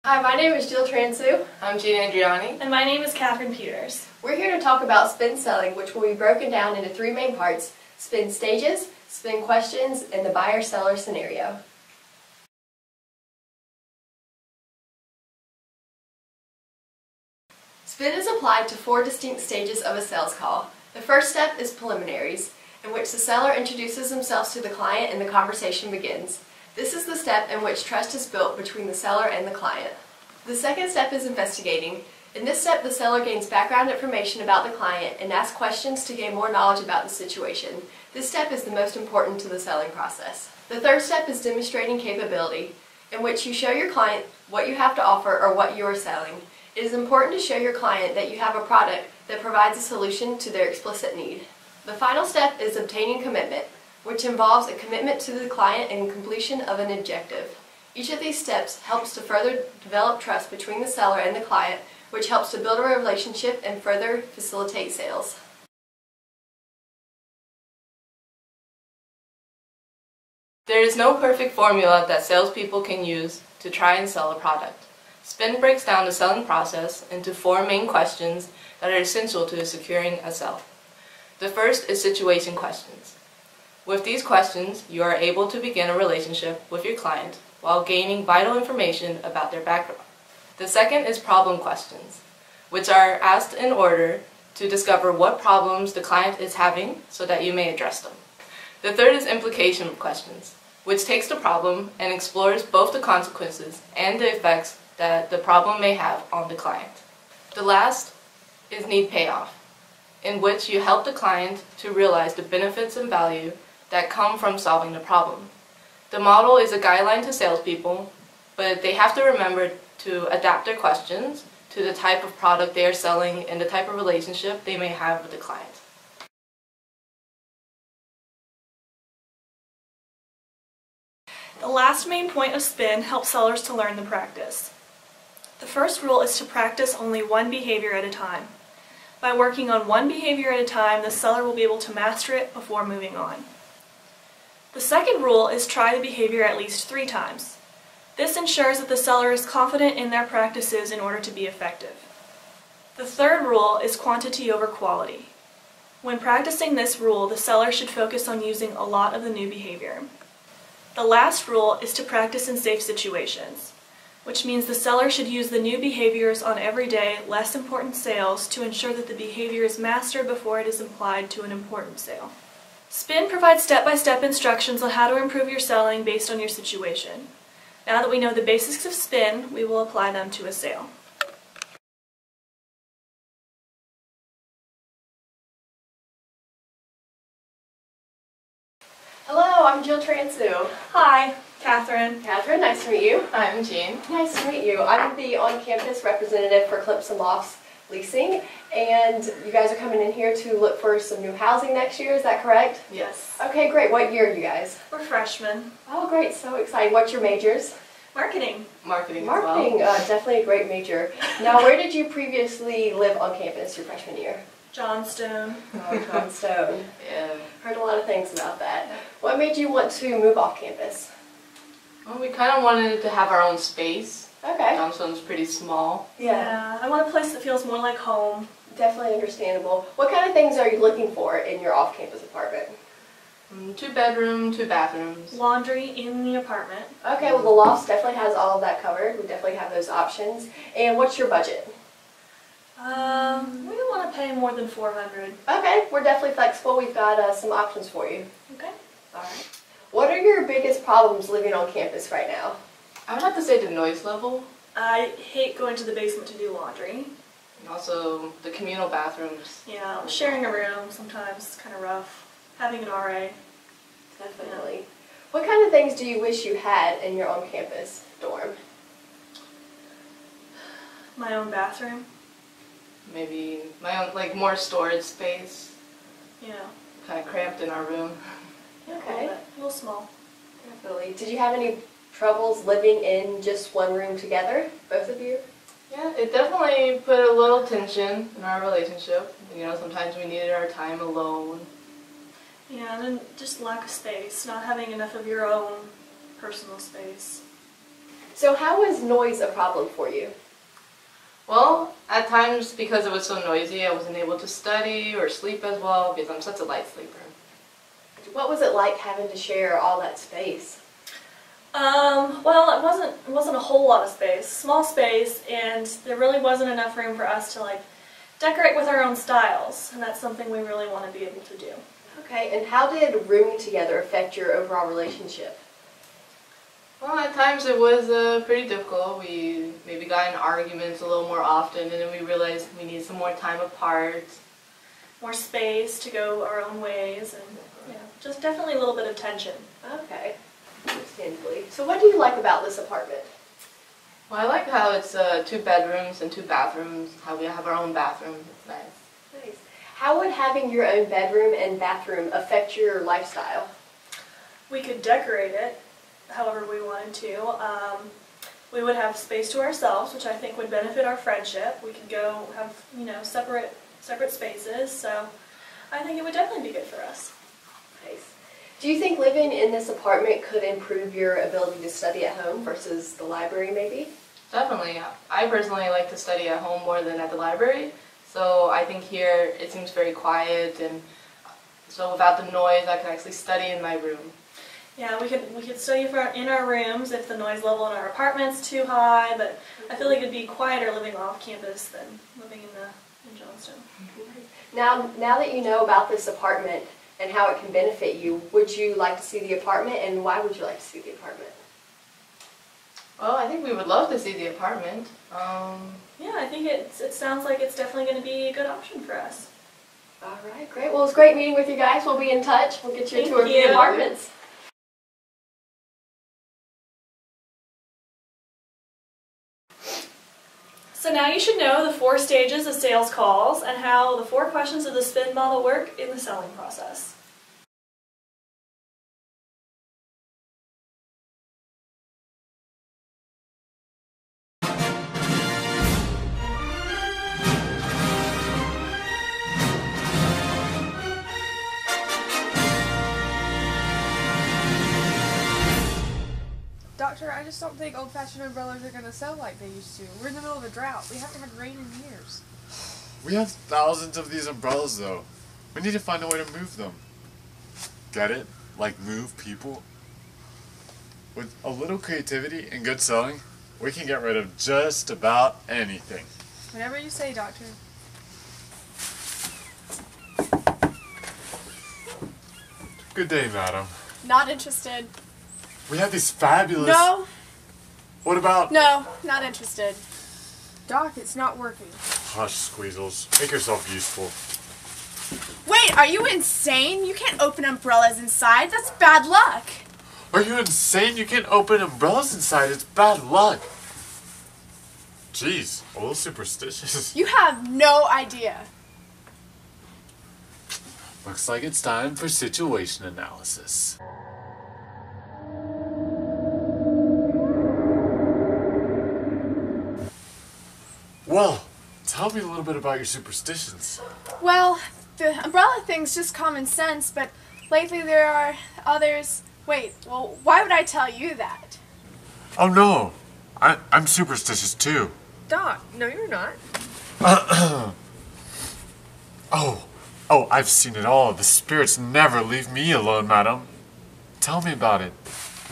Hi, my name is Jill Transu. I'm Gina Andriani. And my name is Catherine Peters. We're here to talk about spin selling, which will be broken down into three main parts: spin stages, spin questions, and the buyer-seller scenario. Spin is applied to four distinct stages of a sales call. The first step is preliminaries, in which the seller introduces themselves to the client and the conversation begins. This is the step in which trust is built between the seller and the client. The second step is investigating. In this step, the seller gains background information about the client and asks questions to gain more knowledge about the situation. This step is the most important to the selling process. The third step is demonstrating capability, in which you show your client what you have to offer or what you are selling. It is important to show your client that you have a product that provides a solution to their explicit need. The final step is obtaining commitment, which involves a commitment to the client and completion of an objective. Each of these steps helps to further develop trust between the seller and the client, which helps to build a relationship and further facilitate sales. There is no perfect formula that salespeople can use to try and sell a product. Spin breaks down the selling process into four main questions that are essential to securing a sale. The first is situation questions. With these questions, you are able to begin a relationship with your client while gaining vital information about their background. The second is problem questions, which are asked in order to discover what problems the client is having so that you may address them. The third is implication questions, which takes the problem and explores both the consequences and the effects that the problem may have on the client. The last is need payoff, in which you help the client to realize the benefits and value that come from solving the problem. The model is a guideline to salespeople, but they have to remember to adapt their questions to the type of product they are selling and the type of relationship they may have with the client. The last main point of spin helps sellers to learn the practice. The first rule is to practice only one behavior at a time. By working on one behavior at a time, the seller will be able to master it before moving on. The second rule is try the behavior at least 3 times. This ensures that the seller is confident in their practices in order to be effective. The third rule is quantity over quality. When practicing this rule, the seller should focus on using a lot of the new behavior. The last rule is to practice in safe situations, which means the seller should use the new behaviors on everyday, less important sales to ensure that the behavior is mastered before it is applied to an important sale. Spin provides step-by-step instructions on how to improve your selling based on your situation. Now that we know the basics of spin, we will apply them to a sale. Hello, I'm Jill Transu. Hi, Catherine. Catherine, nice to meet you. I'm Jean. Nice to meet you. I'm the on-campus representative for Clemson Leasing, and you guys are coming in here to look for some new housing next year, is that correct? Yes. Okay, great. What year are you guys? We're freshmen. Oh, great. So exciting. What's your majors? Marketing. Marketing as Marketing, well. Definitely a great major. Now, where did you previously live on campus your freshman year? Johnstone. Oh, Johnstone. Yeah. Heard a lot of things about that. What made you want to move off campus? Well, we kind of wanted to have our own space. Okay. Johnstone's pretty small. Yeah, I want a place that feels more like home. Definitely understandable. What kind of things are you looking for in your off-campus apartment? 2 bedroom, 2 bathrooms. Laundry in the apartment. Okay, well the loft definitely has all of that covered. We definitely have those options. And what's your budget? We don't want to pay more than $400. Okay, we're definitely flexible. We've got some options for you. Okay. Alright. What are your biggest problems living on campus right now? I would have to say the noise level, I hate going to the basement to do laundry. and also the communal bathrooms. Yeah, sharing a room sometimes is kind of rough. Having an RA. Definitely. What kind of things do you wish you had in your on-campus dorm? My own bathroom. Maybe my own, like, more storage space. Yeah. Kind of cramped in our room. Okay. A little small. Definitely. Did you have any troubles living in just one room together, both of you? Yeah, it definitely put a little tension in our relationship. You know, sometimes we needed our time alone. Yeah, and then just lack of space, not having enough of your own personal space. So how was noise a problem for you? Well, at times, because it was so noisy, I wasn't able to study or sleep as well because I'm such a light sleeper. What was it like having to share all that space? Well, it wasn't a whole lot of space. Small space, and there really wasn't enough room for us to decorate with our own styles, and that's something we really want to be able to do. Okay, and how did rooming together affect your overall relationship? Well, at times it was pretty difficult. We maybe got in arguments a little more often, and then we realized we needed some more time apart. More space to go our own ways, and just definitely a little bit of tension. Okay, understandably. So what do you like about this apartment? Well, I like how it's 2 bedrooms and 2 bathrooms, how we have our own bathroom. It's nice. Nice. How would having your own bedroom and bathroom affect your lifestyle? We could decorate it however we wanted to. We would have space to ourselves, which I think would benefit our friendship. We could go have, separate spaces, so I think it would definitely be good for us. Nice. Do you think living in this apartment could improve your ability to study at home versus the library maybe? Definitely. I personally like to study at home more than at the library, so I think here it seems very quiet, and so without the noise I can actually study in my room. Yeah, we could study in our rooms if the noise level in our apartment's too high, but I feel like it'd be quieter living off campus than living in Johnston. Now that you know about this apartment and how it can benefit you, would you like to see the apartment, and why would you like to see the apartment? Well, I think we would love to see the apartment. Yeah, I think it sounds like it's definitely going to be a good option for us. All right, great. Well, it was great meeting with you guys. We'll be in touch. We'll get you a tour of the apartments. So now you should know the 4 stages of sales calls and how the 4 questions of the SPIN model work in the selling process. Doctor, I just don't think old-fashioned umbrellas are going to sell like they used to. We're in the middle of a drought. We haven't had rain in years. We have thousands of these umbrellas, though. We need to find a way to move them. Get it? Like move people? With a little creativity and good selling, we can get rid of just about anything. Whatever you say, Doctor. Good day, madam. Not interested. We have these fabulous... No. What about... No, not interested. Doc, it's not working. Hush, Squeezles. Make yourself useful. Wait, are you insane? You can't open umbrellas inside. That's bad luck. Are you insane? You can't open umbrellas inside. It's bad luck. Jeez, a little superstitious. You have no idea. Looks like it's time for situation analysis. Well, tell me a little bit about your superstitions. Well, the umbrella thing's just common sense, but lately there are others. Wait, well, why would I tell you that? Oh no, I'm superstitious too. Doc, no you're not. Oh, I've seen it all. The spirits never leave me alone, madam. Tell me about it.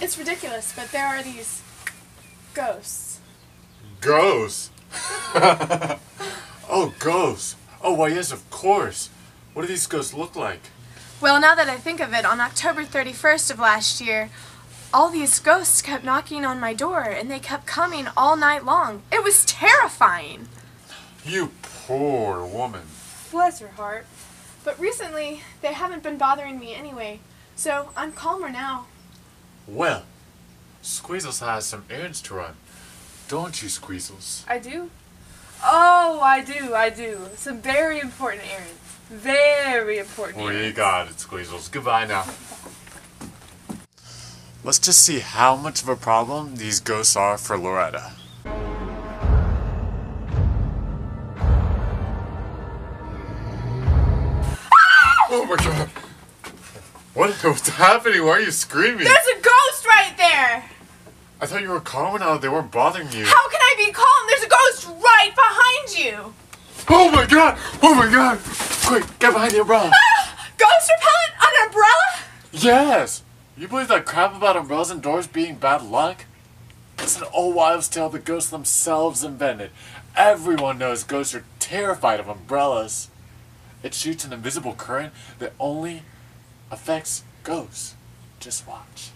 It's ridiculous, but there are these ghosts. Ghosts? Oh, ghosts. Oh, why yes, of course. What do these ghosts look like? Well, now that I think of it, on October 31st of last year, all these ghosts kept knocking on my door, and they kept coming all night long. It was terrifying. You poor woman. Bless her heart. But recently, they haven't been bothering me anyway, so I'm calmer now. Well, Squeezles has some errands to run. Don't you, Squeezles? I do? Oh, I do. Some very important errands. Very important errands. We got it, Squeezles. Goodbye now. Let's just see how much of a problem these ghosts are for Loretta. Oh my god! What's happening? Why are you screaming? There's a ghost right there! I thought you were calm now. They weren't bothering you. How can I be calm? There's a ghost right behind you! Oh my god! Oh my god! Quick, get behind the umbrella! Ah! Ghost repellent on an umbrella? Yes! You believe that crap about umbrellas and doors being bad luck? It's an old wives' tale the ghosts themselves invented. Everyone knows ghosts are terrified of umbrellas. It shoots an invisible current that only affects ghosts. Just watch.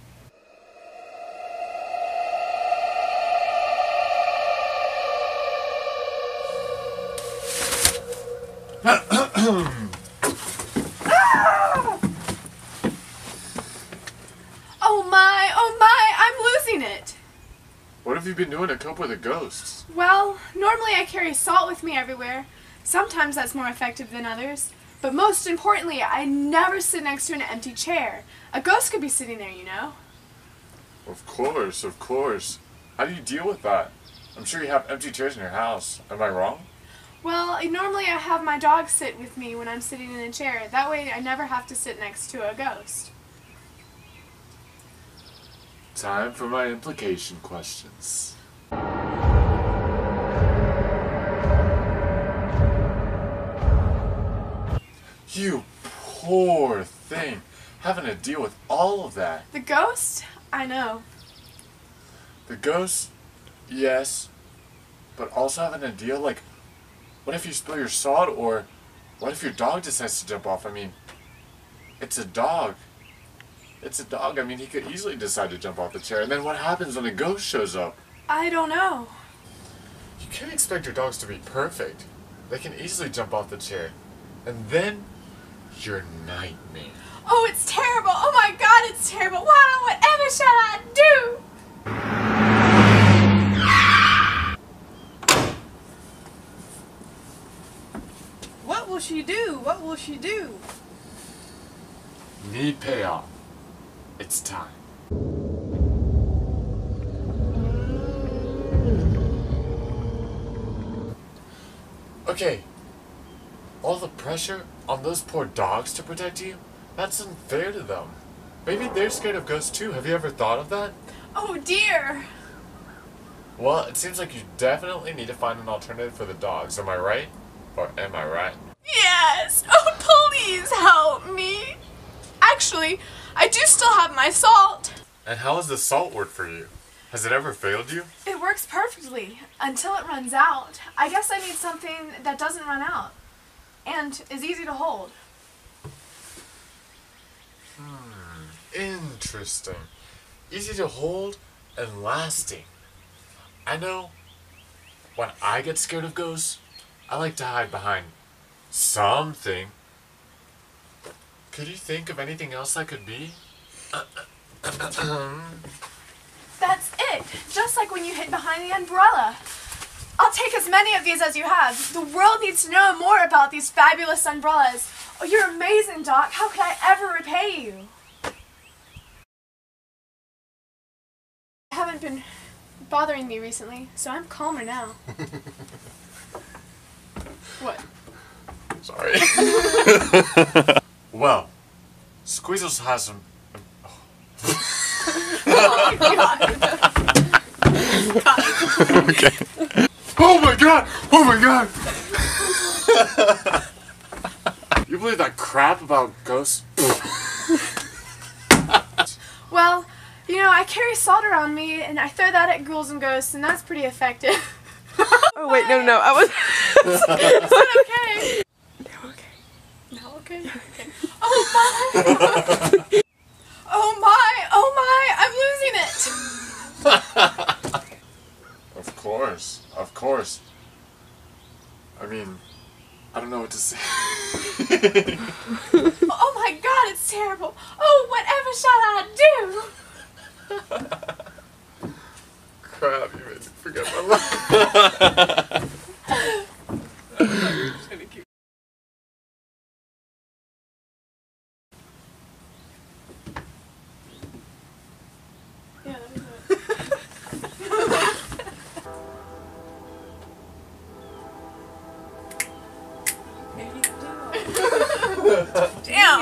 Oh my, I'm losing it. What have you been doing to cope with the ghosts? Well, normally I carry salt with me everywhere. Sometimes that's more effective than others. But most importantly, I never sit next to an empty chair. A ghost could be sitting there, you know. Of course, of course. How do you deal with that? I'm sure you have empty chairs in your house. Am I wrong? Well, normally I have my dog sit with me when I'm sitting in a chair. That way I never have to sit next to a ghost. Time for my implication questions. You poor thing, having to deal with all of that. The ghost? I know. The ghost, yes, but also having to deal, like, what if you spill your salt, or what if your dog decides to jump off? I mean, it's a dog. It's a dog. I mean, he could easily decide to jump off the chair. And then what happens when a ghost shows up? I don't know. You can't expect your dogs to be perfect. They can easily jump off the chair. And then, your nightmare. Oh, it's terrible. Oh my god, it's terrible. Wow, whatever shall I do? What will she do? What will she do? Need payoff. It's time. Okay, all the pressure on those poor dogs to protect you, that's unfair to them. Maybe they're scared of ghosts too. Have you ever thought of that? Oh dear. Well, it seems like you definitely need to find an alternative for the dogs. Am I right? Or am I right? Yes. Oh, please help me. Actually, I do still have my salt. And how has the salt worked for you? Has it ever failed you? It works perfectly until it runs out. I guess I need something that doesn't run out and is easy to hold. Interesting. Easy to hold and lasting. I know when I get scared of ghosts, I like to hide behind something. Could you think of anything else that could be? That's it. Just like when you hid behind the umbrella. I'll take as many of these as you have. The world needs to know more about these fabulous umbrellas. Oh, you're amazing, Doc. How could I ever repay you? You haven't been bothering me recently, so I'm calmer now. What? Sorry. Well, Squeezles has some... Oh my god. Okay. Oh my god! Oh my god! You believe that crap about ghosts? Well, you know, I carry salt around me, and I throw that at ghouls and ghosts, and that's pretty effective. Oh wait, no, I was. Is that okay? No, okay. No, okay. Okay. Oh my! Oh my! I'm losing it! Of course. I mean, I don't know what to say. Oh my god, it's terrible! Oh, whatever shall I do? Crap, you made me forget my life. Yeah, let me do it. Damn!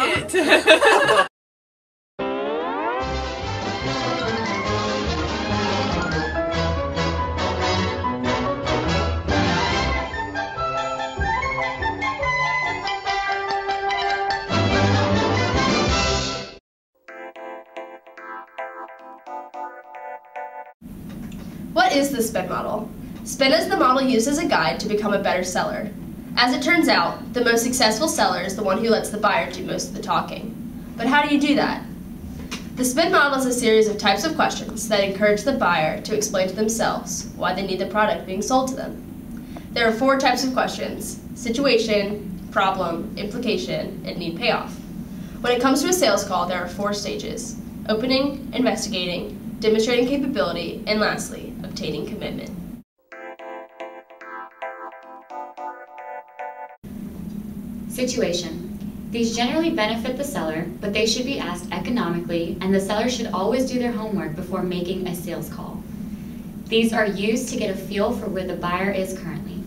What is the SPIN model? SPIN is the model used as a guide to become a better seller. As it turns out, the most successful seller is the one who lets the buyer do most of the talking. But how do you do that? The SPIN model is a series of types of questions that encourage the buyer to explain to themselves why they need the product being sold to them. There are 4 types of questions: situation, problem, implication, and need payoff. When it comes to a sales call, there are 4 stages: opening, investigating, demonstrating capability, and lastly, obtaining commitment. Situation. These generally benefit the seller, but they should be asked economically, and the seller should always do their homework before making a sales call. These are used to get a feel for where the buyer is currently.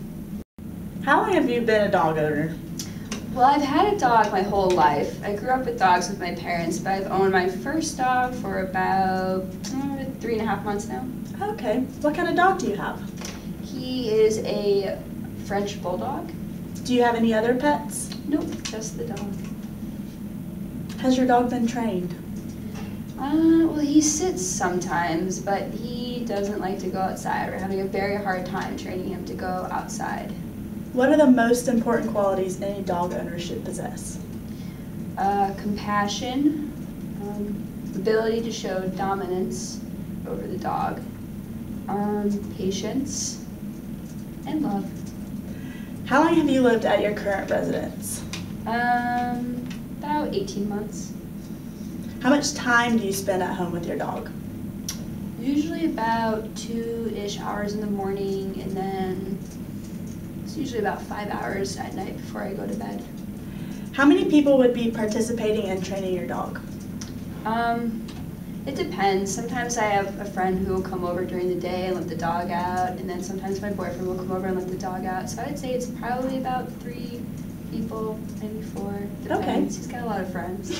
How long have you been a dog owner? Well, I've had a dog my whole life. I grew up with dogs with my parents, but I've owned my first dog for about 3.5 months now. Okay. What kind of dog do you have? He is a French bulldog. Do you have any other pets? Nope, just the dog. Has your dog been trained? Well, he sits sometimes, but he doesn't like to go outside. We're having a very hard time training him to go outside. What are the most important qualities any dog owner should possess? Compassion, ability to show dominance over the dog, patience, and love. How long have you lived at your current residence? About 18 months. How much time do you spend at home with your dog? Usually about 2-ish hours in the morning, and then it's usually about 5 hours at night before I go to bed. How many people would be participating in training your dog? It depends. Sometimes I have a friend who will come over during the day and let the dog out, and then sometimes my boyfriend will come over and let the dog out. So I'd say it's probably about 3 people, maybe 4. Depends. Okay. He's got a lot of friends.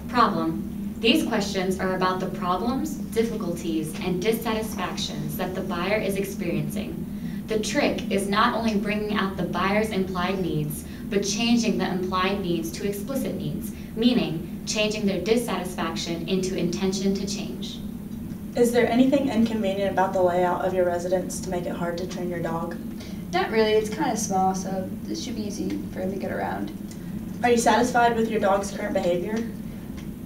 Problem. These questions are about the problems, difficulties, and dissatisfactions that the buyer is experiencing. The trick is not only bringing out the buyer's implied needs, but changing the implied needs to explicit needs, meaning changing their dissatisfaction into intention to change. Is there anything inconvenient about the layout of your residence to make it hard to train your dog? Not really. It's kind of small, so it should be easy for him to get around. Are you satisfied with your dog's current behavior?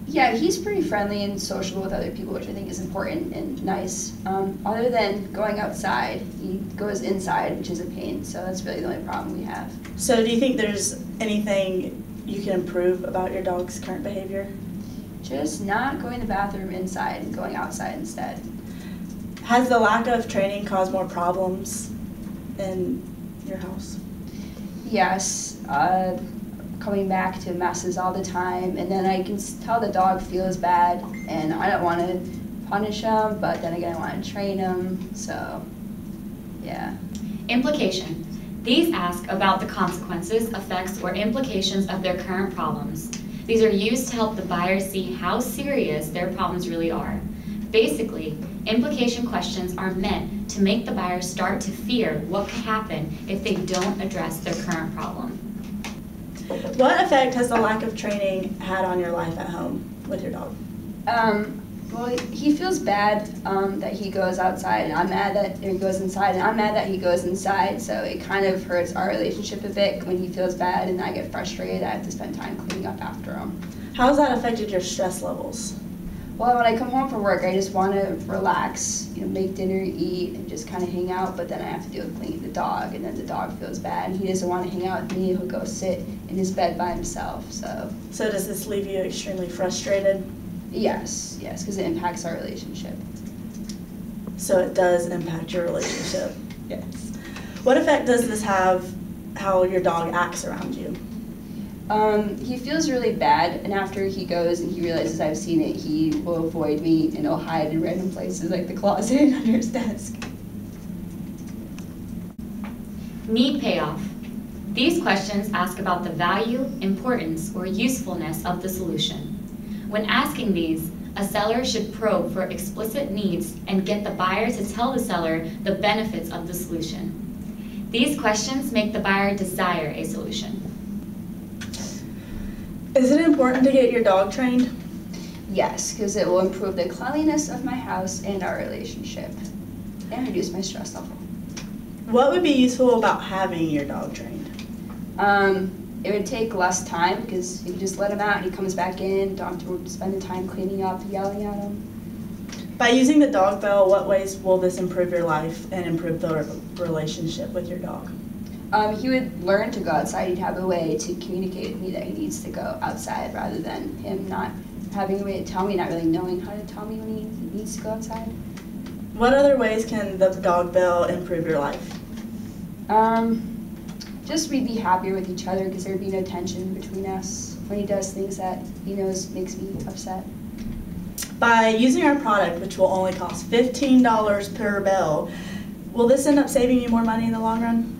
Yeah, he's pretty friendly and sociable with other people, which I think is important and nice. Other than going outside, he goes inside, which is a pain, so that's really the only problem we have. So do you think there's anything you can improve about your dog's current behavior? Just not going to the bathroom inside and going outside instead. Has the lack of training caused more problems in your house? Yes, coming back to messes all the time, and then I can tell the dog feels bad, and I don't want to punish him, but then again I want to train him, so yeah. Implication. These ask about the consequences, effects, or implications of their current problems. These are used to help the buyer see how serious their problems really are. Basically, implication questions are meant to make the buyer start to fear what could happen if they don't address their current problem. What effect has the lack of training had on your life at home with your dog? Well, he feels bad that he goes outside, and I'm mad that he goes inside, and I'm mad that he goes inside, so it kind of hurts our relationship a bit when he feels bad and I get frustrated. I have to spend time cleaning up after him. How has that affected your stress levels? Well, when I come home from work, I just want to relax, make dinner, eat, and just kind of hang out, but then I have to deal with cleaning the dog, and then the dog feels bad, and he doesn't want to hang out with me. He'll go sit in his bed by himself, so. So does this leave you extremely frustrated? Yes, because it impacts our relationship. So it does impact your relationship? Yes. What effect does this have how your dog acts around you? He feels really bad, and after he goes and he realizes I've seen it, he will avoid me and he'll hide in random places like the closet and under his desk. Need payoff. These questions ask about the value, importance, or usefulness of the solution. When asking these, a seller should probe for explicit needs and get the buyer to tell the seller the benefits of the solution. These questions make the buyer desire a solution. Is it important to get your dog trained? Yes, because it will improve the cleanliness of my house and our relationship. reduce my stress level. What would be useful about having your dog trained? It would take less time because you can just let him out and he comes back in. Doctor would spend the time cleaning up, yelling at him. By using the dog bell, what ways will this improve your life and improve the relationship with your dog? He would learn to go outside. He'd have a way to communicate with me that he needs to go outside rather than him not having a way to tell me, not really knowing how to tell me when he needs to go outside. What other ways can the dog bell improve your life? Just we'd be happier with each other because there'd be no tension between us when he does things that he knows makes me upset. By using our product, which will only cost $15 per bell, will this end up saving you more money in the long run?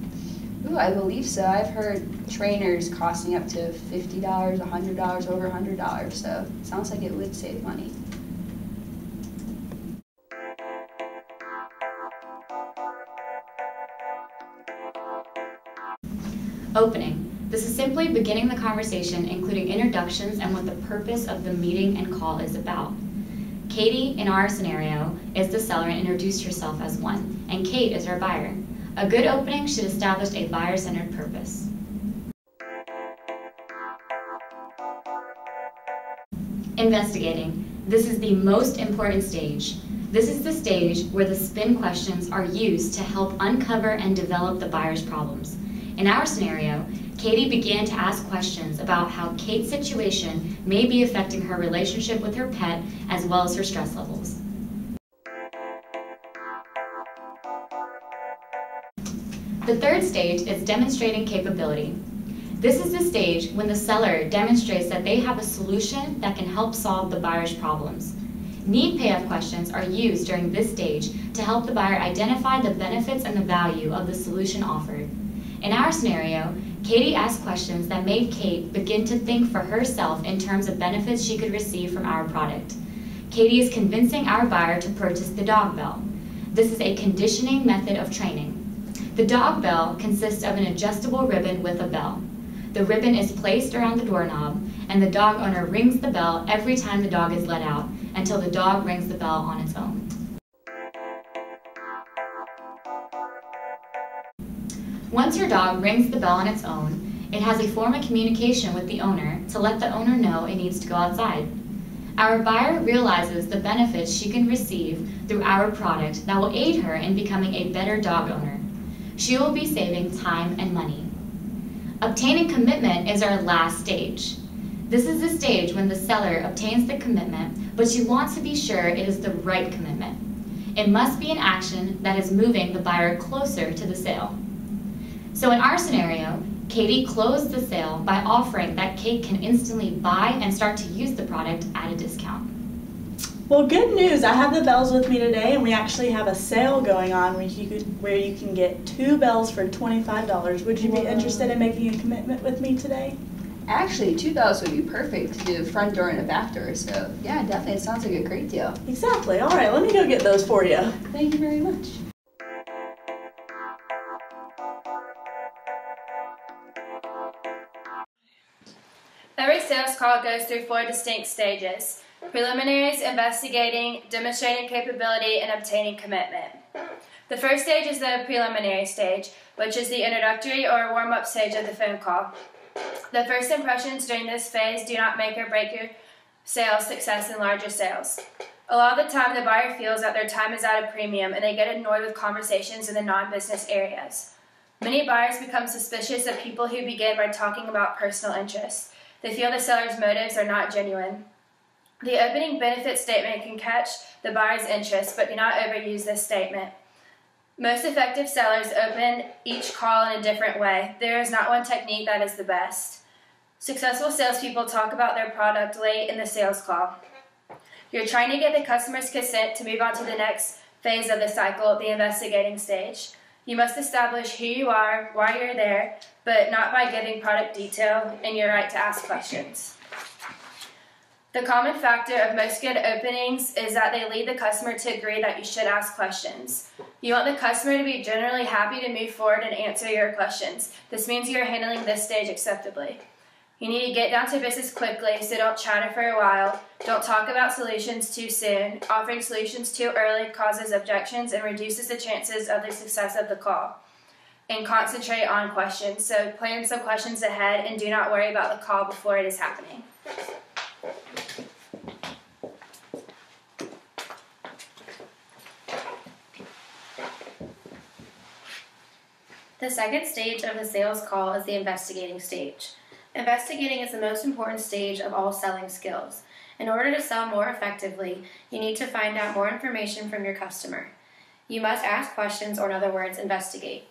Ooh, I believe so. I've heard trainers costing up to $50, $100, over $100, so it sounds like it would save money. Opening. This is simply beginning the conversation, including introductions and what the purpose of the meeting and call is about. Katie, in our scenario, is the seller and introduced herself as one, and Kate is our buyer. A good opening should establish a buyer-centered purpose. Investigating. This is the most important stage. This is the stage where the spin questions are used to help uncover and develop the buyer's problems. In our scenario, Katie began to ask questions about how Kate's situation may be affecting her relationship with her pet as well as her stress levels. The third stage is demonstrating capability. This is the stage when the seller demonstrates that they have a solution that can help solve the buyer's problems. Need payoff questions are used during this stage to help the buyer identify the benefits and the value of the solution offered. In our scenario, Katie asked questions that made Kate begin to think for herself in terms of benefits she could receive from our product. Katie is convincing our buyer to purchase the dog bell. This is a conditioning method of training. The dog bell consists of an adjustable ribbon with a bell. The ribbon is placed around the doorknob, and the dog owner rings the bell every time the dog is let out until the dog rings the bell on its own. Once your dog rings the bell on its own, it has a form of communication with the owner to let the owner know it needs to go outside. Our buyer realizes the benefits she can receive through our product that will aid her in becoming a better dog owner. She will be saving time and money. Obtaining commitment is our last stage. This is the stage when the seller obtains the commitment, but she wants to be sure it is the right commitment. It must be an action that is moving the buyer closer to the sale. So in our scenario, Katie closed the sale by offering that Kate can instantly buy and start to use the product at a discount. Well, good news. I have the bells with me today, and we actually have a sale going on where you can get 2 bells for $25. Would you be interested in making a commitment with me today? Actually, 2 bells would be perfect to do the front door and the back door, so yeah, definitely, it sounds like a great deal. Exactly. All right, let me go get those for you. Thank you very much. Every sales call goes through 4 distinct stages: preliminaries, investigating, demonstrating capability, and obtaining commitment. The first stage is the preliminary stage, which is the introductory or warm-up stage of the phone call. The first impressions during this phase do not make or break your sales success in larger sales. A lot of the time, the buyer feels that their time is at a premium and they get annoyed with conversations in the non-business areas. Many buyers become suspicious of people who begin by talking about personal interests. They feel the seller's motives are not genuine. The opening benefit statement can catch the buyer's interest, but do not overuse this statement. Most effective sellers open each call in a different way. There is not one technique that is the best. Successful salespeople talk about their product late in the sales call. You're trying to get the customer's consent to move on to the next phase of the cycle, the investigating stage. You must establish who you are, why you're there, but not by giving product detail and your right to ask questions. The common factor of most good openings is that they lead the customer to agree that you should ask questions. You want the customer to be generally happy to move forward and answer your questions. This means you are handling this stage acceptably. You need to get down to business quickly, so don't chatter for a while. Don't talk about solutions too soon. Offering solutions too early causes objections and reduces the chances of the success of the call. And concentrate on questions. So plan some questions ahead and do not worry about the call before it is happening. The second stage of the sales call is the investigating stage. Investigating is the most important stage of all selling skills. In order to sell more effectively, you need to find out more information from your customer. You must ask questions, or in other words, investigate.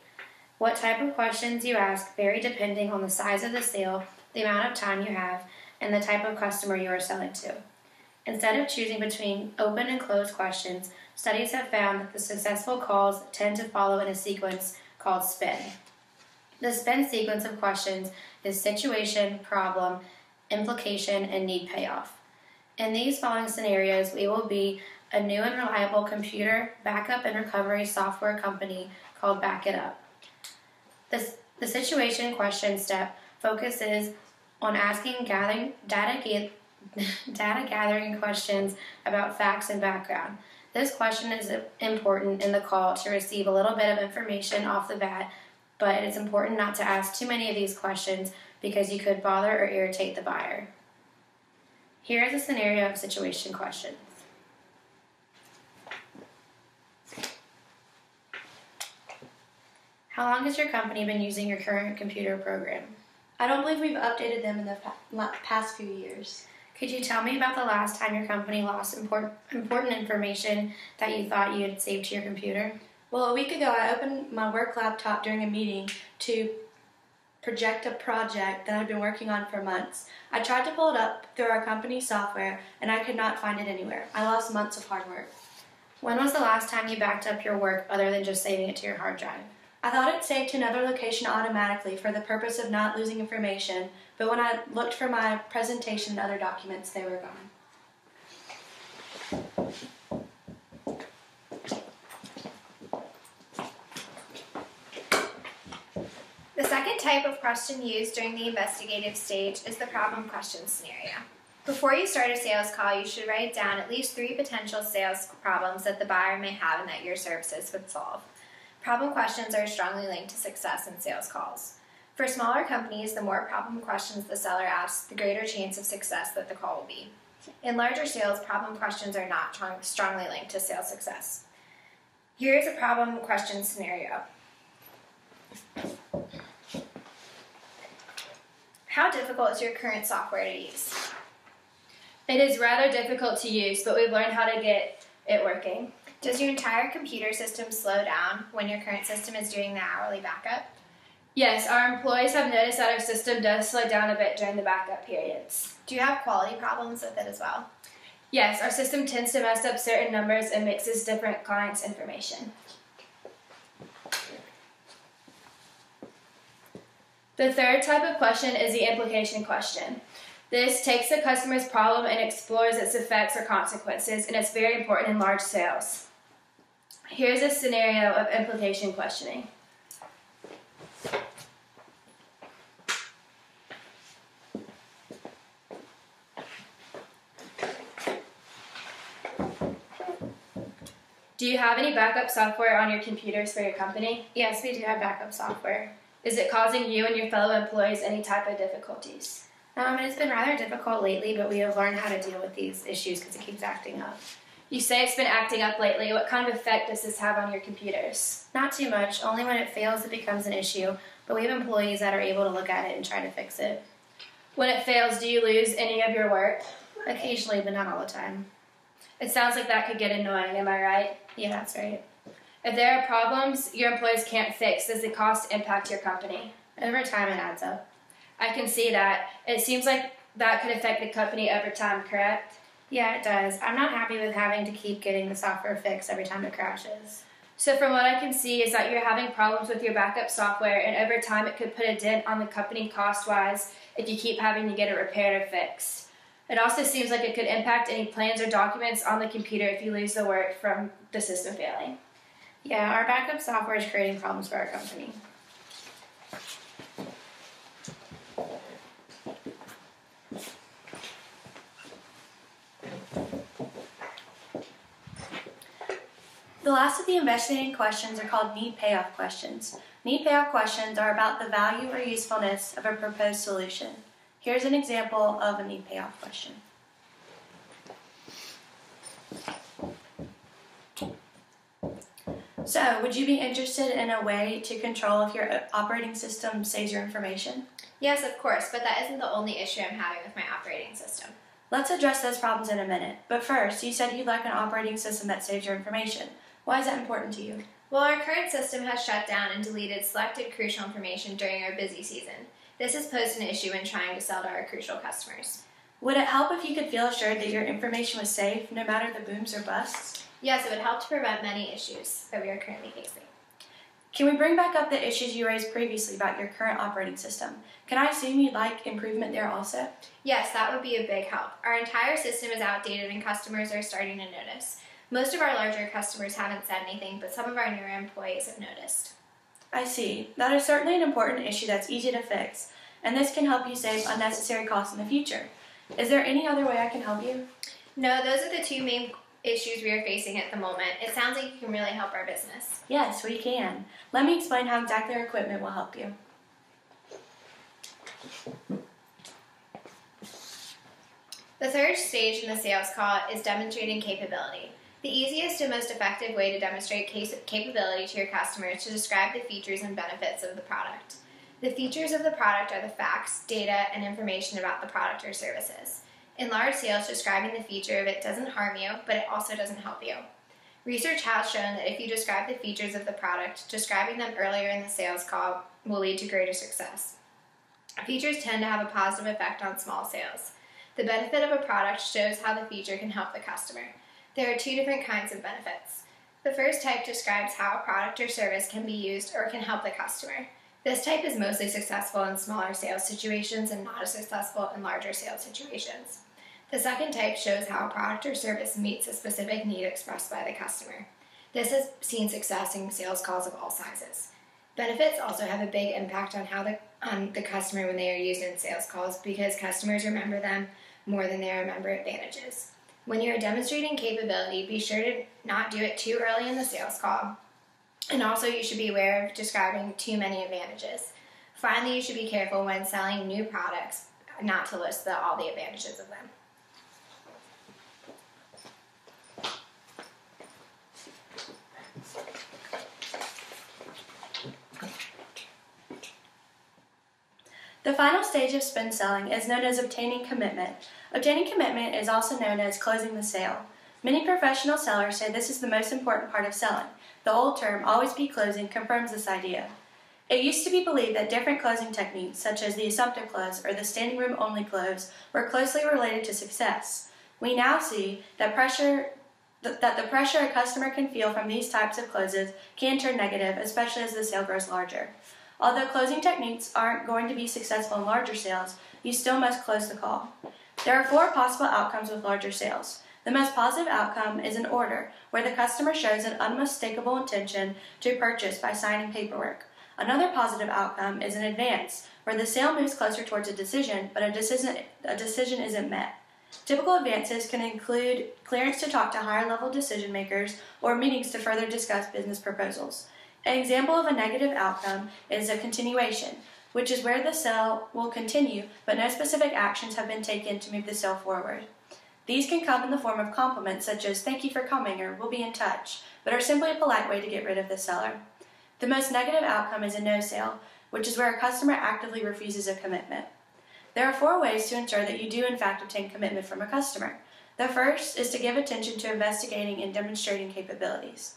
What type of questions you ask vary depending on the size of the sale, the amount of time you have, and the type of customer you are selling to. Instead of choosing between open and closed questions, studies have found that the successful calls tend to follow in a sequence called SPIN. The SPIN sequence of questions is situation, problem, implication, and need payoff. In these following scenarios, we will be a new and reliable computer backup and recovery software company called Back It Up. The situation question step focuses on asking data gathering questions about facts and background. This question is important in the call to receive a little bit of information off the bat, but it's important not to ask too many of these questions because you could bother or irritate the buyer. Here is a scenario of situation questions. How long has your company been using your current computer program? I don't believe we've updated them in the past few years. Could you tell me about the last time your company lost important information that you thought you had saved to your computer? Well, a week ago I opened my work laptop during a meeting to project a project that I've been working on for months. I tried to pull it up through our company's software and I could not find it anywhere. I lost months of hard work. When was the last time you backed up your work other than just saving it to your hard drive? I thought it saved to another location automatically for the purpose of not losing information, but when I looked for my presentation and other documents, they were gone. The second type of question used during the investigative stage is the problem question scenario. Before you start a sales call, you should write down at least 3 potential sales problems that the buyer may have and that your services would solve. Problem questions are strongly linked to success in sales calls. For smaller companies, the more problem questions the seller asks, the greater chance of success that the call will be. In larger sales, problem questions are not strongly linked to sales success. Here is a problem question scenario. How difficult is your current software to use? It is rather difficult to use, but we've learned how to get it working. Does your entire computer system slow down when your current system is doing the hourly backup? Yes, our employees have noticed that our system does slow down a bit during the backup periods. Do you have quality problems with it as well? Yes, our system tends to mess up certain numbers and mixes different clients' information. The third type of question is the implication question. This takes the customer's problem and explores its effects or consequences, and it's very important in large sales. Here's a scenario of implication questioning. Do you have any backup software on your computers for your company? Yes, we do have backup software. Is it causing you and your fellow employees any type of difficulties? It's been rather difficult lately, but we have learned how to deal with these issues because it keeps acting up. You say it's been acting up lately. What kind of effect does this have on your computers? Not too much. Only when it fails it becomes an issue, but we have employees that are able to look at it and try to fix it. When it fails, do you lose any of your work? Occasionally, but not all the time. It sounds like that could get annoying, am I right? Yeah, that's right. If there are problems your employees can't fix, does the cost impact your company? Over time, it adds up. I can see that. It seems like that could affect the company over time, correct? Yeah, it does. I'm not happy with having to keep getting the software fixed every time it crashes. So from what I can see is that you're having problems with your backup software, and over time it could put a dent on the company cost-wise if you keep having to get it repaired or fixed. It also seems like it could impact any plans or documents on the computer if you lose the work from the system failing. Yeah, our backup software is creating problems for our company. The last of the investigating questions are called need payoff questions. Need payoff questions are about the value or usefulness of a proposed solution. Here's an example of a need payoff question. So, would you be interested in a way to control if your operating system saves your information? Yes, of course, but that isn't the only issue I'm having with my operating system. Let's address those problems in a minute. But first, you said you'd like an operating system that saves your information. Why is that important to you? Well, our current system has shut down and deleted selected crucial information during our busy season. This has posed an issue when trying to sell to our crucial customers. Would it help if you could feel assured that your information was safe, no matter the booms or busts? Yes, it would help to prevent many issues that we are currently facing. Can we bring back up the issues you raised previously about your current operating system? Can I assume you'd like improvement there also? Yes, that would be a big help. Our entire system is outdated and customers are starting to notice. Most of our larger customers haven't said anything, but some of our newer employees have noticed. I see. That is certainly an important issue that's easy to fix, and this can help you save unnecessary costs in the future. Is there any other way I can help you? No, those are the two main issues we are facing at the moment. It sounds like you can really help our business. Yes, we can. Let me explain how exactly our equipment will help you. The third stage in the sales call is demonstrating capability. The easiest and most effective way to demonstrate capability to your customer is to describe the features and benefits of the product. The features of the product are the facts, data, and information about the product or services. In large sales, describing the feature of it doesn't harm you, but it also doesn't help you. Research has shown that if you describe the features of the product, describing them earlier in the sales call will lead to greater success. Features tend to have a positive effect on small sales. The benefit of a product shows how the feature can help the customer. There are two different kinds of benefits. The first type describes how a product or service can be used or can help the customer. This type is mostly successful in smaller sales situations and not as successful in larger sales situations. The second type shows how a product or service meets a specific need expressed by the customer. This has seen success in sales calls of all sizes. Benefits also have a big impact on the customer when they are used in sales calls because customers remember them more than they remember advantages. When you are demonstrating capability, be sure to not do it too early in the sales call. And also you should be aware of describing too many advantages. Finally, you should be careful when selling new products not to list all the advantages of them. The final stage of spin selling is known as obtaining commitment. Obtaining commitment is also known as closing the sale. Many professional sellers say this is the most important part of selling. The old term, always be closing, confirms this idea. It used to be believed that different closing techniques, such as the assumptive close or the standing room only close, were closely related to success. We now see that the pressure a customer can feel from these types of closes can turn negative, especially as the sale grows larger. Although closing techniques aren't going to be successful in larger sales, you still must close the call. There are 4 possible outcomes with larger sales. The most positive outcome is an order, where the customer shows an unmistakable intention to purchase by signing paperwork. Another positive outcome is an advance, where the sale moves closer towards a decision, but a decision isn't met. Typical advances can include clearance to talk to higher-level decision makers or meetings to further discuss business proposals. An example of a negative outcome is a continuation, which is where the sale will continue, but no specific actions have been taken to move the sale forward. These can come in the form of compliments such as "thank you for coming" or "we'll be in touch," but are simply a polite way to get rid of the seller. The most negative outcome is a no sale, which is where a customer actively refuses a commitment. There are 4 ways to ensure that you do in fact obtain commitment from a customer. The first is to give attention to investigating and demonstrating capabilities.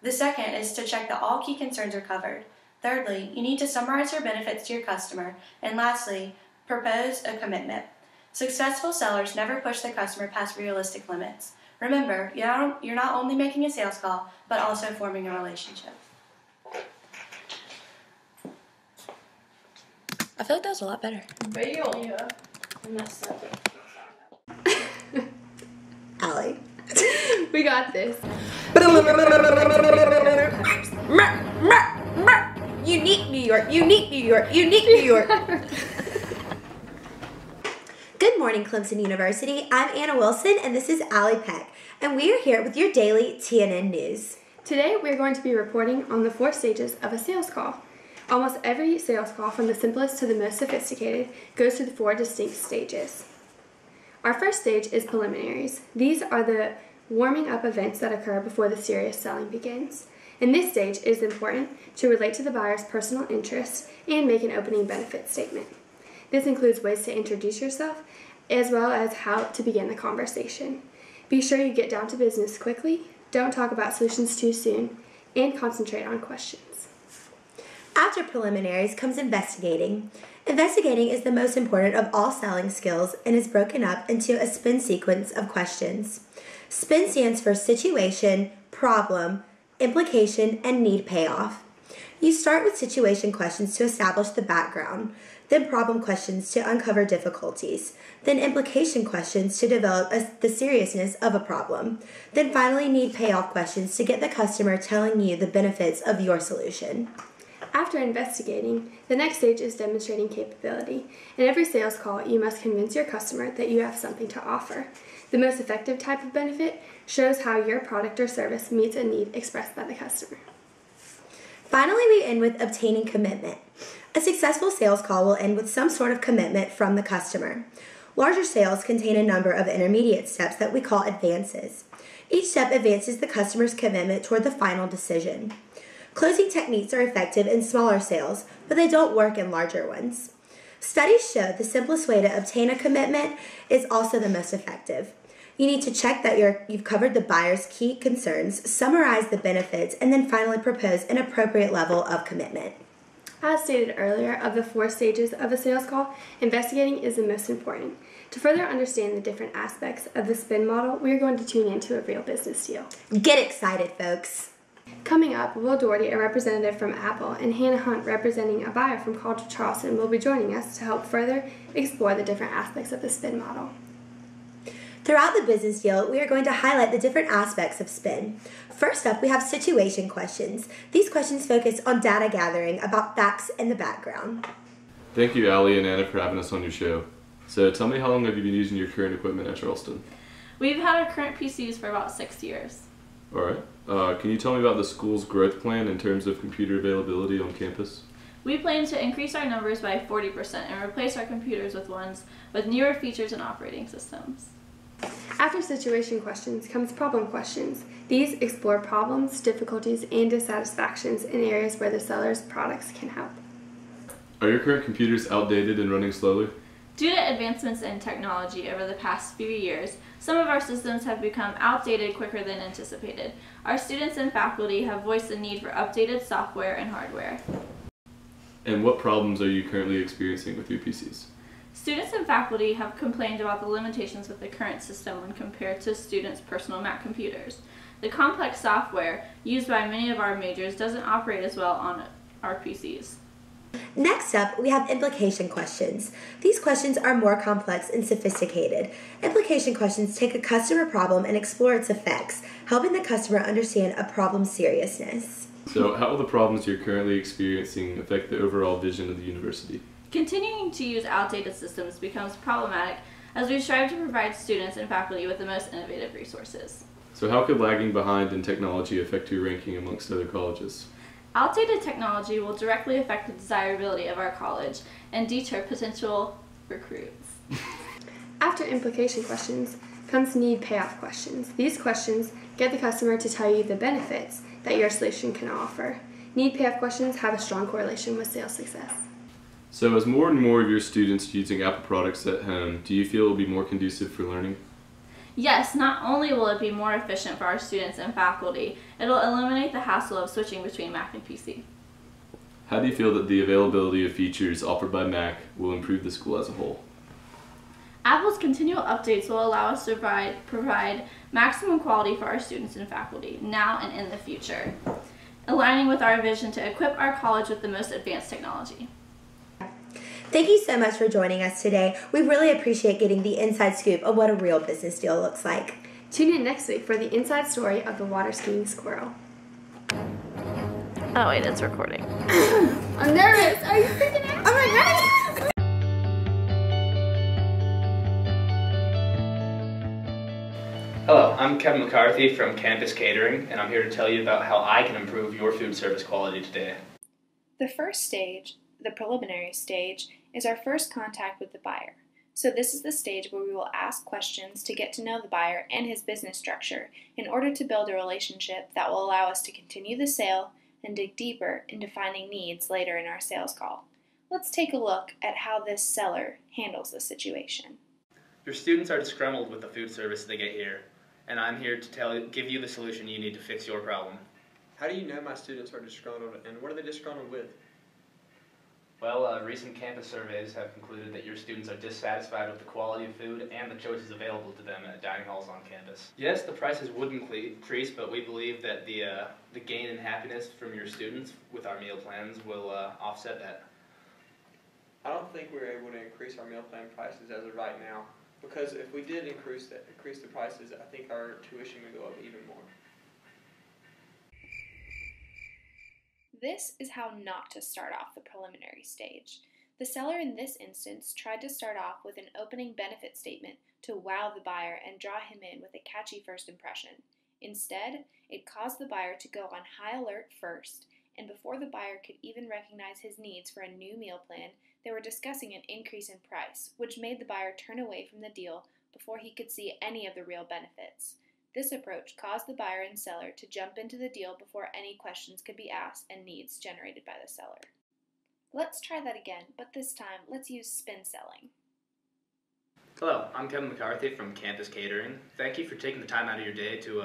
The second is to check that all key concerns are covered. Thirdly, you need to summarize your benefits to your customer. And lastly, propose a commitment. Successful sellers never push the customer past realistic limits. Remember, you're not only making a sales call, but also forming a relationship. I feel like that was a lot better. Yeah. I messed up. Allie. We got this. Unique New York, unique New York, unique New York. Good morning, Clemson University. I'm Anna Wilson, and this is Allie Peck, and we are here with your daily TNN News. Today, we're going to be reporting on the 4 stages of a sales call. Almost every sales call, from the simplest to the most sophisticated, goes through the 4 distinct stages. Our first stage is preliminaries. These are the warming up events that occur before the serious selling begins. In this stage, it is important to relate to the buyer's personal interests and make an opening benefit statement. This includes ways to introduce yourself, as well as how to begin the conversation. Be sure you get down to business quickly, don't talk about solutions too soon, and concentrate on questions. After preliminaries comes investigating. Investigating is the most important of all selling skills and is broken up into a SPIN sequence of questions. SPIN stands for situation, problem, implication, and need payoff. You start with situation questions to establish the background, then problem questions to uncover difficulties, then implication questions to develop the seriousness of a problem, then finally need payoff questions to get the customer telling you the benefits of your solution. After investigating, the next stage is demonstrating capability. In every sales call, you must convince your customer that you have something to offer. The most effective type of benefit shows how your product or service meets a need expressed by the customer. Finally, we end with obtaining commitment. A successful sales call will end with some sort of commitment from the customer. Larger sales contain a number of intermediate steps that we call advances. Each step advances the customer's commitment toward the final decision. Closing techniques are effective in smaller sales, but they don't work in larger ones. Studies show the simplest way to obtain a commitment is also the most effective. You need to check that you've covered the buyer's key concerns, summarize the benefits, and then finally propose an appropriate level of commitment. As stated earlier, of the 4 stages of a sales call, investigating is the most important. To further understand the different aspects of the SPIN model, we are going to tune into a real business deal. Get excited, folks! Coming up, Will Doherty, a representative from Apple, and Hannah Hunt, representing a buyer from College of Charleston, will be joining us to help further explore the different aspects of the SPIN model. Throughout the business deal, we are going to highlight the different aspects of SPIN. First up, we have situation questions. These questions focus on data gathering about facts and the background. Thank you, Allie and Anna, for having us on your show. So tell me, how long have you been using your current equipment at Charleston? We've had our current PCs for about 6 years. All right. Can you tell me about the school's growth plan in terms of computer availability on campus? We plan to increase our numbers by 40% and replace our computers with ones with newer features and operating systems. After situation questions comes problem questions. These explore problems, difficulties, and dissatisfactions in areas where the seller's products can help. Are your current computers outdated and running slowly? Due to advancements in technology over the past few years, some of our systems have become outdated quicker than anticipated. Our students and faculty have voiced the need for updated software and hardware. And what problems are you currently experiencing with your PCs? Students and faculty have complained about the limitations with the current system when compared to students' personal Mac computers. The complex software used by many of our majors doesn't operate as well on our PCs. Next up, we have implication questions. These questions are more complex and sophisticated. Implication questions take a customer problem and explore its effects, helping the customer understand a problem's seriousness. So how will the problems you're currently experiencing affect the overall vision of the university? Continuing to use outdated systems becomes problematic as we strive to provide students and faculty with the most innovative resources. So how could lagging behind in technology affect your ranking amongst other colleges? Outdated technology will directly affect the desirability of our college and deter potential recruits. After implication questions comes need payoff questions. These questions get the customer to tell you the benefits that your solution can offer. Need payoff questions have a strong correlation with sales success. So as more and more of your students are using Apple products at home, do you feel it will be more conducive for learning? Yes, not only will it be more efficient for our students and faculty, it'll eliminate the hassle of switching between Mac and PC. How do you feel that the availability of features offered by Mac will improve the school as a whole? Apple's continual updates will allow us to provide maximum quality for our students and faculty, now and in the future, aligning with our vision to equip our college with the most advanced technology. Thank you so much for joining us today. We really appreciate getting the inside scoop of what a real business deal looks like. Tune in next week for the inside story of the water skiing squirrel. Oh wait, it's recording. I'm nervous. Are you freaking out? Oh my god! Hello, I'm Kevin McCarthy from Campus Catering, and I'm here to tell you about how I can improve your food service quality today. The first stage, the preliminary stage, is our first contact with the buyer. So this is the stage where we will ask questions to get to know the buyer and his business structure in order to build a relationship that will allow us to continue the sale and dig deeper into finding needs later in our sales call. Let's take a look at how this seller handles the situation. Your students are disgruntled with the food service they get here, and I'm here to give you the solution you need to fix your problem. How do you know my students are disgruntled, and what are they disgruntled with? Well, recent campus surveys have concluded that your students are dissatisfied with the quality of food and the choices available to them at dining halls on campus. Yes, the prices would increase, but we believe that the gain in happiness from your students with our meal plans will offset that. I don't think we're able to increase our meal plan prices as of right now, because if we did increase the prices, I think our tuition would go up even more. This is how not to start off the preliminary stage. The seller in this instance tried to start off with an opening benefit statement to wow the buyer and draw him in with a catchy first impression. Instead, it caused the buyer to go on high alert first, and before the buyer could even recognize his needs for a new meal plan, they were discussing an increase in price, which made the buyer turn away from the deal before he could see any of the real benefits. This approach caused the buyer and seller to jump into the deal before any questions could be asked and needs generated by the seller. Let's try that again, but this time let's use spin selling. Hello, I'm Kevin McCarthy from Campus Catering. Thank you for taking the time out of your day to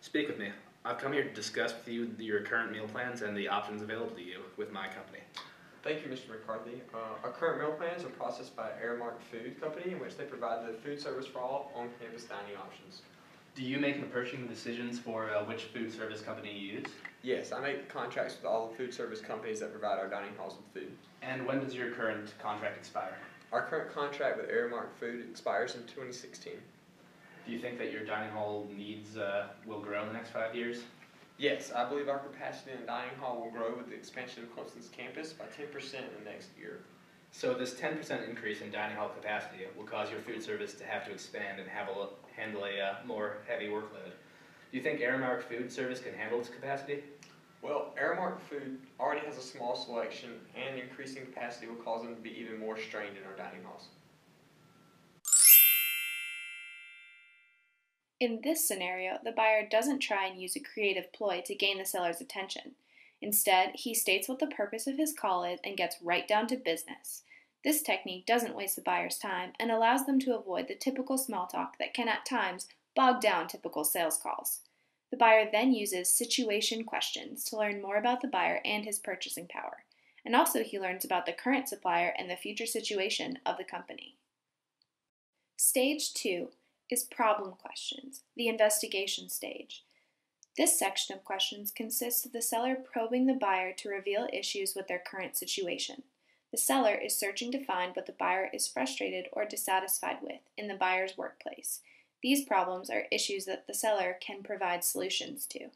speak with me. I've come here to discuss with you your current meal plans and the options available to you with my company. Thank you, Mr. McCarthy. Our current meal plans are processed by Aramark Food Company, in which they provide the food service for all on-campus dining options. Do you make the purchasing decisions for which food service company you use? Yes, I make contracts with all the food service companies that provide our dining halls with food. And when does your current contract expire? Our current contract with Aramark Food expires in 2016. Do you think that your dining hall needs will grow in the next 5 years? Yes, I believe our capacity in the dining hall will grow with the expansion of Clemson's campus by 10% in the next year. So this 10% increase in dining hall capacity will cause your food service to have to expand and handle a more heavy workload. Do you think Aramark Food Service can handle its capacity? Well, Aramark Food already has a small selection, and increasing capacity will cause them to be even more strained in our dining halls. In this scenario, the buyer doesn't try and use a creative ploy to gain the seller's attention. Instead, he states what the purpose of his call is and gets right down to business. This technique doesn't waste the buyer's time and allows them to avoid the typical small talk that can at times bog down typical sales calls. The buyer then uses situation questions to learn more about the buyer and his purchasing power, and also he learns about the current supplier and the future situation of the company. Stage 2 is problem questions, the investigation stage. This section of questions consists of the seller probing the buyer to reveal issues with their current situation. The seller is searching to find what the buyer is frustrated or dissatisfied with in the buyer's workplace. These problems are issues that the seller can provide solutions to.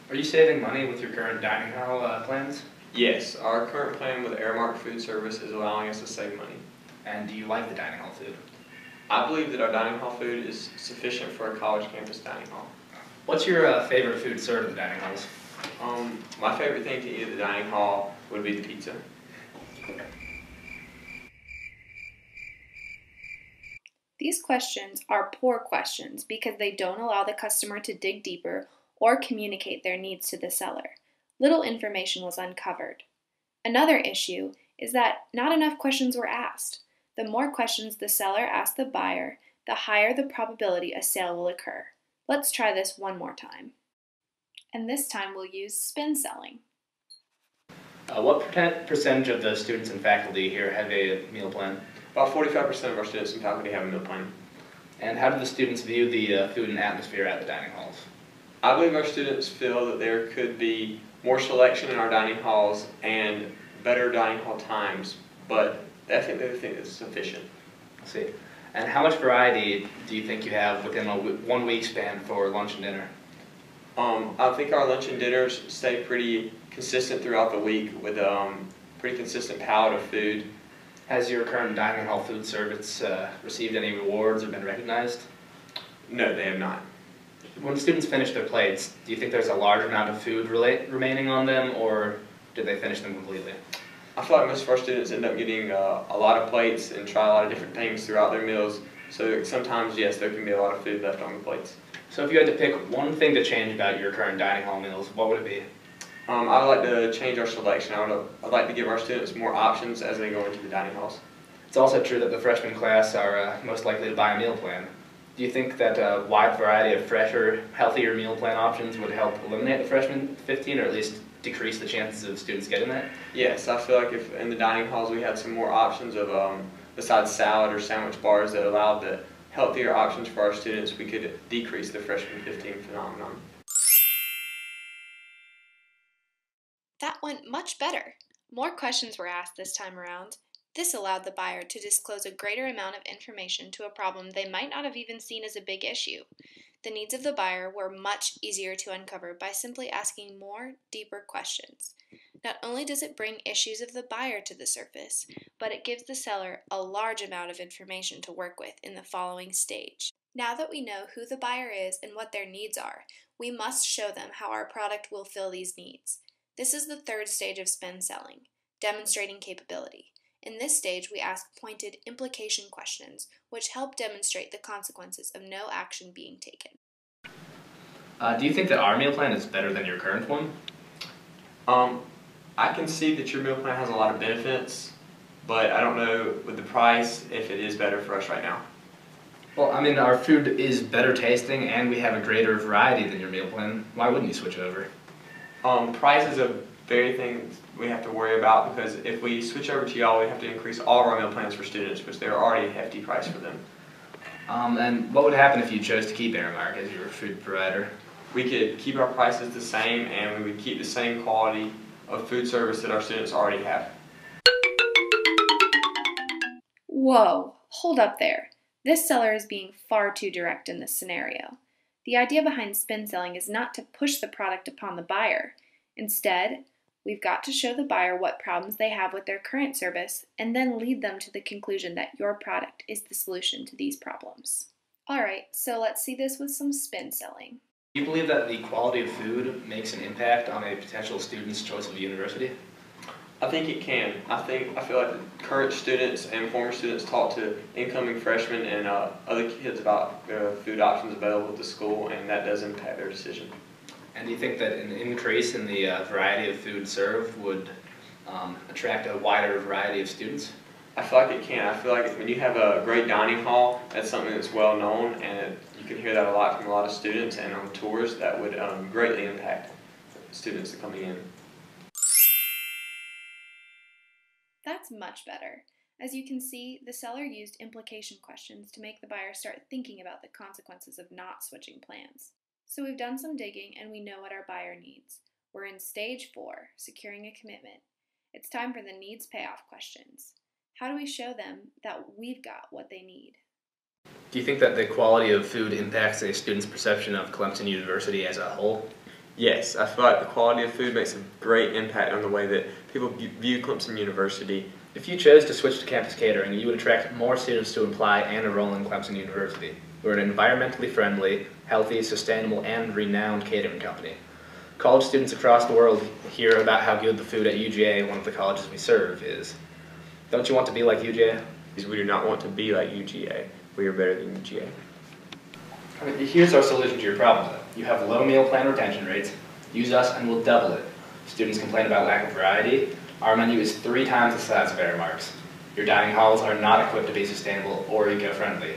Are you saving money with your current dining hall plans? Yes, our current plan with Aramark Food Service is allowing us to save money. And do you like the dining hall food? I believe that our dining hall food is sufficient for a college campus dining hall. What's your favorite food served in the dining halls? My favorite thing to eat at the dining hall would be the pizza. These questions are poor questions because they don't allow the customer to dig deeper or communicate their needs to the seller. Little information was uncovered. Another issue is that not enough questions were asked. The more questions the seller asks the buyer, the higher the probability a sale will occur. Let's try this one more time. And this time we'll use spin selling. What percentage of the students and faculty here have a meal plan? About 45% of our students and faculty have a meal plan. And how do the students view the food and atmosphere at the dining halls? I believe our students feel that there could be more selection in our dining halls and better dining hall times, but I think they think it's sufficient. I see. And how much variety do you think you have within a 1 week span for lunch and dinner? I think our lunch and dinners stay pretty consistent throughout the week with pretty consistent palette of food. Has your current dining hall food service received any rewards or been recognized? No, they have not. When students finish their plates, do you think there's a large amount of food remaining on them, or did they finish them completely? I feel like most of our students end up getting a lot of plates and try a lot of different things throughout their meals. So sometimes, yes, there can be a lot of food left on the plates. So if you had to pick one thing to change about your current dining hall meals, what would it be? I would like to change our selection. I'd like to give our students more options as they go into the dining halls. It's also true that the freshman class are most likely to buy a meal plan. Do you think that a wide variety of fresher, healthier meal plan options would help eliminate the freshman 15, or at least decrease the chances of students getting that? Yes, I feel like if in the dining halls we had some more options of, besides salad or sandwich bars that allowed the healthier options for our students, we could decrease the freshman 15 phenomenon. That went much better. More questions were asked this time around. This allowed the buyer to disclose a greater amount of information to a problem they might not have even seen as a big issue. The needs of the buyer were much easier to uncover by simply asking more, deeper questions. Not only does it bring issues of the buyer to the surface, but it gives the seller a large amount of information to work with in the following stage. Now that we know who the buyer is and what their needs are, we must show them how our product will fill these needs. This is the third stage of spin selling, demonstrating capability. In this stage, we ask pointed implication questions, which help demonstrate the consequences of no action being taken. Do you think that our meal plan is better than your current one? I can see that your meal plan has a lot of benefits, but I don't know with the price if it is better for us right now. Well, I mean, our food is better tasting and we have a greater variety than your meal plan. Why wouldn't you switch over? Price is a very thing we have to worry about, because if we switch over to y'all, we have to increase all of our meal plans for students, which they're already a hefty price for them. And what would happen if you chose to keep Aramark as your food provider? We could keep our prices the same, and we would keep the same quality of food service that our students already have. Whoa, hold up there. This seller is being far too direct in this scenario. The idea behind spin selling is not to push the product upon the buyer. Instead, we've got to show the buyer what problems they have with their current service and then lead them to the conclusion that your product is the solution to these problems. Alright, so let's see this with some spin selling. Do you believe that the quality of food makes an impact on a potential student's choice of university? I think it can. I feel like current students and former students talk to incoming freshmen and other kids about the food options available at the school, and that does impact their decision. And do you think that an increase in the variety of food served would attract a wider variety of students? I feel like it can. I feel like when you have a great dining hall, that's something that's well known, and you can hear that a lot from a lot of students, and on tours that would greatly impact students coming in. That's much better. As you can see, the seller used implication questions to make the buyer start thinking about the consequences of not switching plans. So we've done some digging and we know what our buyer needs. We're in stage 4, securing a commitment. It's time for the needs payoff questions. How do we show them that we've got what they need? Do you think that the quality of food impacts a student's perception of Clemson University as a whole? Yes, I feel like the quality of food makes a great impact on the way that people view Clemson University. If you chose to switch to campus catering, you would attract more students to apply and enroll in Clemson University. We're an environmentally friendly, healthy, sustainable, and renowned catering company. College students across the world hear about how good the food at UGA, one of the colleges we serve, is. Don't you want to be like UGA? We do not want to be like UGA. We are better than UGA. I mean, here's our solution to your problem, though. You have low meal plan retention rates. Use us and we'll double it. Students complain about lack of variety. Our menu is 3 times the size of Aramark's. Your dining halls are not equipped to be sustainable or eco-friendly.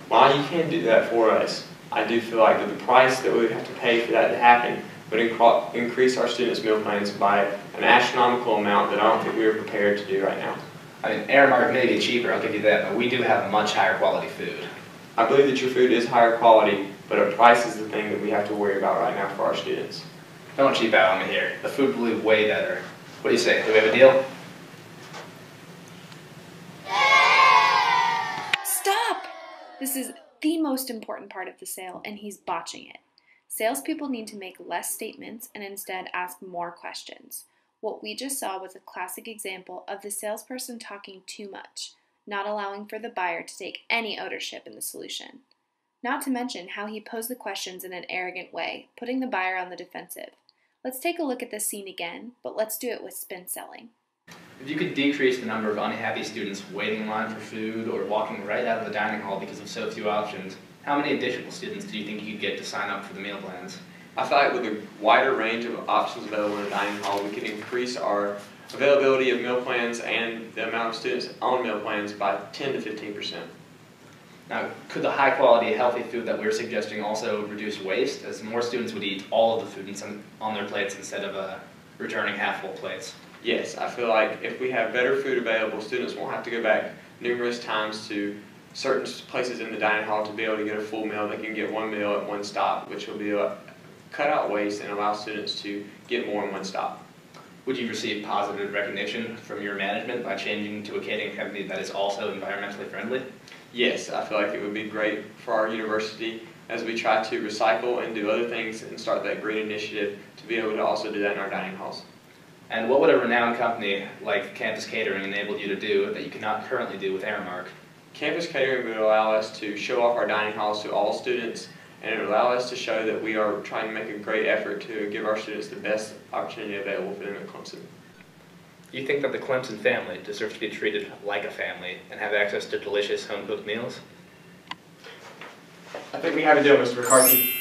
While you can do that for us, I do feel like that the price that we would have to pay for that to happen would increase our students' meal plans by an astronomical amount that I don't think we are prepared to do right now. I mean, Aramark may be cheaper, I'll give you that, but we do have much higher quality food. I believe that your food is higher quality, but a price is the thing that we have to worry about right now for our students. Don't cheap out on me here. The food will be way better. What do you say? Do we have a deal? Stop! This is the most important part of the sale, and he's botching it. Salespeople need to make less statements and instead ask more questions. What we just saw was a classic example of the salesperson talking too much, not allowing for the buyer to take any ownership in the solution. Not to mention how he posed the questions in an arrogant way, putting the buyer on the defensive. Let's take a look at this scene again, but let's do it with spin selling. If you could decrease the number of unhappy students waiting in line for food or walking right out of the dining hall because of so few options, how many additional students do you think you could get to sign up for the meal plans? I feel like with a wider range of options available in a dining hall, we can increase our availability of meal plans and the amount of students on meal plans by 10 to 15%. Now, could the high quality, healthy food that we're suggesting also reduce waste, as more students would eat all of the food on their plates instead of returning half full plates? Yes, I feel like if we have better food available, students won't have to go back numerous times to certain places in the dining hall to be able to get a full meal. They can get one meal at one stop, which will be cut out waste and allow students to get more in one stop. Would you receive positive recognition from your management by changing to a catering company that is also environmentally friendly? Yes, I feel like it would be great for our university as we try to recycle and do other things and start that green initiative to be able to also do that in our dining halls. And what would a renowned company like Campus Catering enable you to do that you cannot currently do with Aramark? Campus Catering would allow us to show off our dining halls to all students, and it would allow us to show that we are trying to make a great effort to give our students the best opportunity available for them at Clemson. You think that the Clemson family deserves to be treated like a family and have access to delicious home-cooked meals? I think we have a deal, Mr. McCarthy.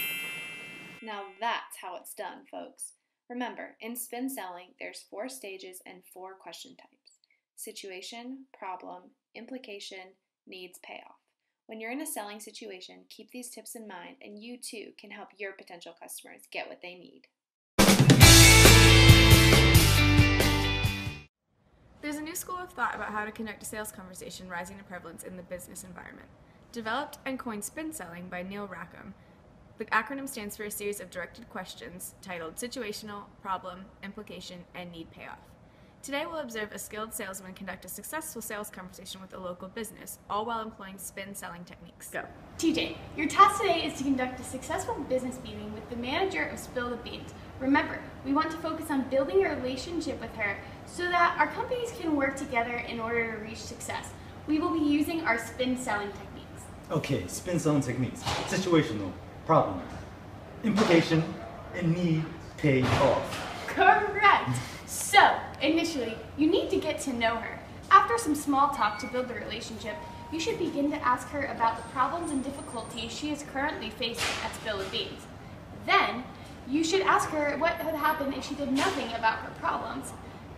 Now that's how it's done, folks. Remember, in spin selling, there's 4 stages and 4 question types: situation, problem, implication, needs, payoff. When you're in a selling situation, keep these tips in mind, and you too can help your potential customers get what they need. There's a new school of thought about how to conduct a sales conversation rising in prevalence in the business environment. Developed and coined spin selling by Neil Rackham, the acronym stands for a series of directed questions titled situational, problem, implication, and need payoff. Today we'll observe a skilled salesman conduct a successful sales conversation with a local business, all while employing spin selling techniques. Go. TJ, your task today is to conduct a successful business meeting with the manager of Spill the Beans. Remember, we want to focus on building a relationship with her so that our companies can work together in order to reach success. We will be using our spin selling techniques. Okay, spin selling techniques. Situational, problem, implication, and need payoff. Correct! So, initially, you need to get to know her. After some small talk to build the relationship, you should begin to ask her about the problems and difficulties she is currently facing at Spill the Beans. Then, you should ask her what would happen if she did nothing about her problems.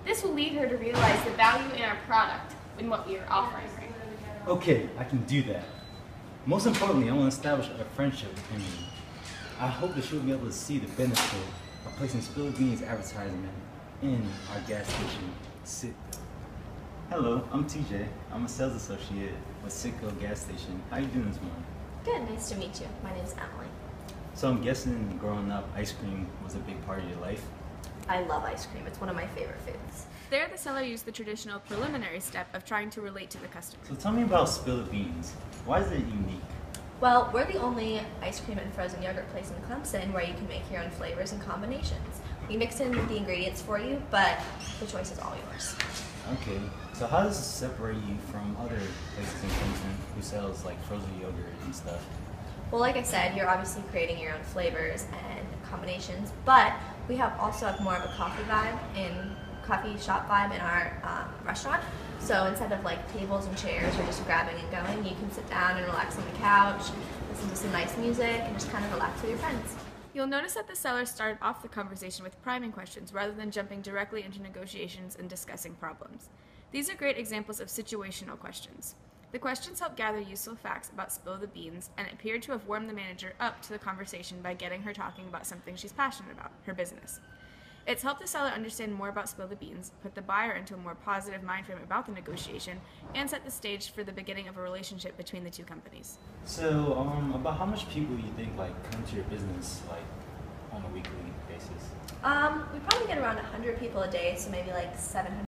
This will lead her to realize the value in our product and what we are offering her. Okay, I can do that. Most importantly, I want to establish a friendship with him. I hope that she'll be able to see the benefit of placing Spill the Beans advertisement in our gas station, Citgo. Hello, I'm TJ. I'm a sales associate with Citgo gas station. How you doing this morning? Good, nice to meet you. My name's Emily. So I'm guessing growing up, ice cream was a big part of your life? I love ice cream. It's one of my favorite foods. There, the seller used the traditional preliminary step of trying to relate to the customer. So tell me about Spill the Beans. Why is it unique? Well, we're the only ice cream and frozen yogurt place in Clemson where you can make your own flavors and combinations. We mix in the ingredients for you, but the choice is all yours. Okay, so how does this separate you from other places in Clemson who sells like frozen yogurt and stuff? Well, like I said, you're obviously creating your own flavors and combinations, but we also have more of a coffee shop vibe in our restaurant. So instead of like tables and chairs or just grabbing and going, you can sit down and relax on the couch, listen to some nice music, and just kind of relax with your friends. You'll notice that the seller started off the conversation with priming questions rather than jumping directly into negotiations and discussing problems. These are great examples of situational questions. The questions help gather useful facts about Spill the Beans and appeared to have warmed the manager up to the conversation by getting her talking about something she's passionate about, her business. It's helped the seller understand more about Spill the Beans, put the buyer into a more positive mind frame about the negotiation, and set the stage for the beginning of a relationship between the two companies. So, about how much people you think like come to your business like on a weekly basis? We probably get around 100 people a day, so maybe like 700